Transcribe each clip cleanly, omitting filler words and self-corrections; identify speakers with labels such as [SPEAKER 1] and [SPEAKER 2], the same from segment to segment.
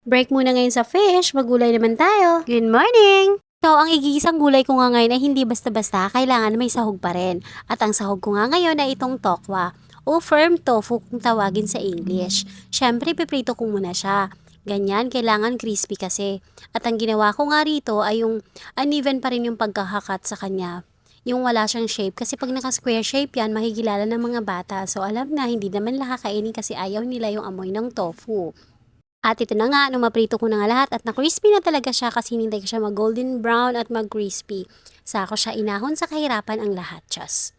[SPEAKER 1] Break muna ngayon sa fish, magulay naman tayo. Good morning! So, ang igigisang gulay ko nga ngayon ay hindi basta-basta, kailangan may sahog pa rin. At ang sahog ko nga ngayon ay itong tokwa o firm tofu kung tawagin sa English. Siyempre, piprito ko muna siya. Ganyan, kailangan crispy kasi. At ang ginawa ko nga rito ay yung uneven pa rin yung pagkakakat sa kanya. Yung wala siyang shape. Kasi pag naka-square shape yan, makikilala ng mga bata. So, alam na, hindi naman nakakainin kasi ayaw nila yung amoy ng tofu. At ito na nga, nung maprito ko na nga lahat at na-crispy na talaga siya kasi hinintay ko siya mag-golden brown at mag-crispy. Saka ko siya inahon sa kahirapan ang lahat, Diyos.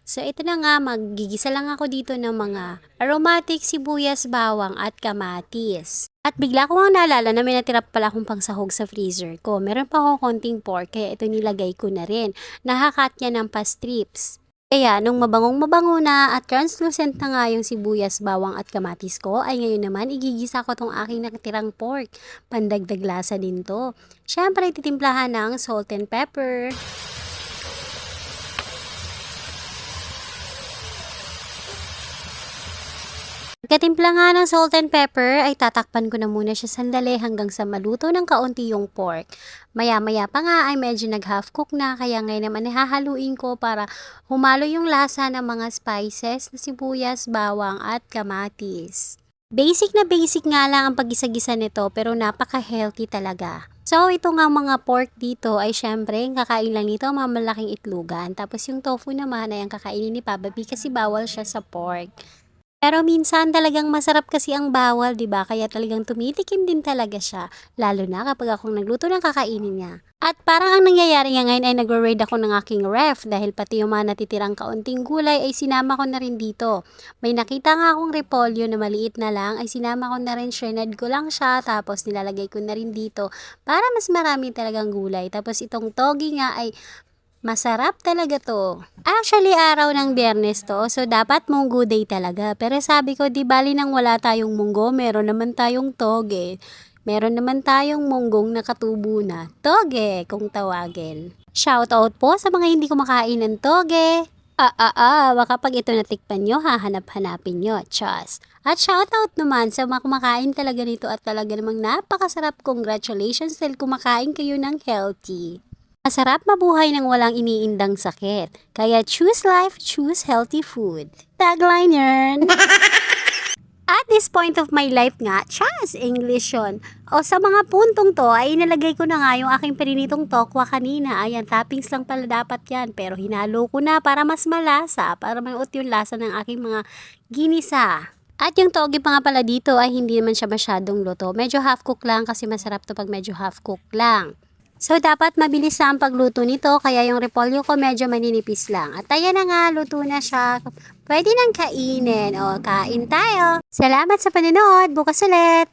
[SPEAKER 1] So ito na nga, maggigisa lang ako dito ng mga aromatic sibuyas, bawang at kamatis. At bigla ko nga naalala na may natira pala akong pangsahog sa freezer ko. Meron pa ako konting pork kaya ito nilagay ko na rin. Nakakat niya ng pa-strips. Kaya nung mabangong-mabango na at translucent na nga yung sibuyas, bawang at kamatis ko, ay ngayon naman igigisa ko tong aking nakatirang pork. Pandagdag lasa din to. Siyempre, titimplahan ng salt and pepper. Pagkatimpla nga ng salt and pepper, ay tatakpan ko na muna siya sandali hanggang sa maluto ng kaunti yung pork. Maya-maya pa nga ay medyo nag-half cook na, kaya ngayon naman hahaluin ko para humalo yung lasa ng mga spices na sibuyas, bawang at kamatis. Basic nga lang ang pag-gisa-gisa nito pero napaka-healthy talaga. So, ito nga mga pork dito ay syempre, kakain lang nito mga malaking itlugan. Tapos yung tofu naman ay ang kakainin ni Papa B kasi bawal siya sa pork. Pero minsan talagang masarap kasi ang bawal, 'di ba? Kaya talagang tumitikim din talaga siya, lalo na kapag akong nagluto ng kakainin niya. At parang ang nangyayari nga ngayon ay nagre-raid ako ng aking ref dahil pati yung mga natitirang kaunting gulay ay sinama ko na rin dito. May nakita nga akong repolyo na maliit na lang ay sinama ko na rin, shredded ko lang siya tapos nilalagay ko na rin dito para mas marami talagang gulay. Tapos itong togi nga ay masarap talaga to. Actually, araw ng Biyernes to, so dapat munggo day talaga. Pero sabi ko, di bali nang wala tayong munggo, meron naman tayong toge. Meron naman tayong munggong nakatubo na. Toge, kung tawagin. Shoutout po sa mga hindi kumakain ng toge. Baka pag ito natikpan nyo, hahanap-hanapin nyo, Chos. At shoutout naman sa mga kumakain talaga nito at talaga namang napakasarap. Congratulations dahil kumakain kayo ng healthy. Masarap mabuhay ng walang iniindang sakit. Kaya choose life, choose healthy food. Tagline yarn! At this point of my life nga, chas, English yun. O sa mga puntong to, ay inalagay ko na nga yung aking perinitong tokwa kanina. Ayan, toppings lang pala dapat yan. Pero hinalo ko na para mas malasa, para maiut yung lasa ng aking mga ginisa. At yung togi pa nga pala dito ay hindi naman siya masyadong luto. Medyo half cook lang kasi masarap to pag medyo half cook lang. So, dapat mabilis na ang pagluto nito, kaya yung repolyo ko medyo maninipis lang. At ayan na nga, luto na siya. Pwede nang kainin. O, kain tayo. Salamat sa panonood. Bukas ulit.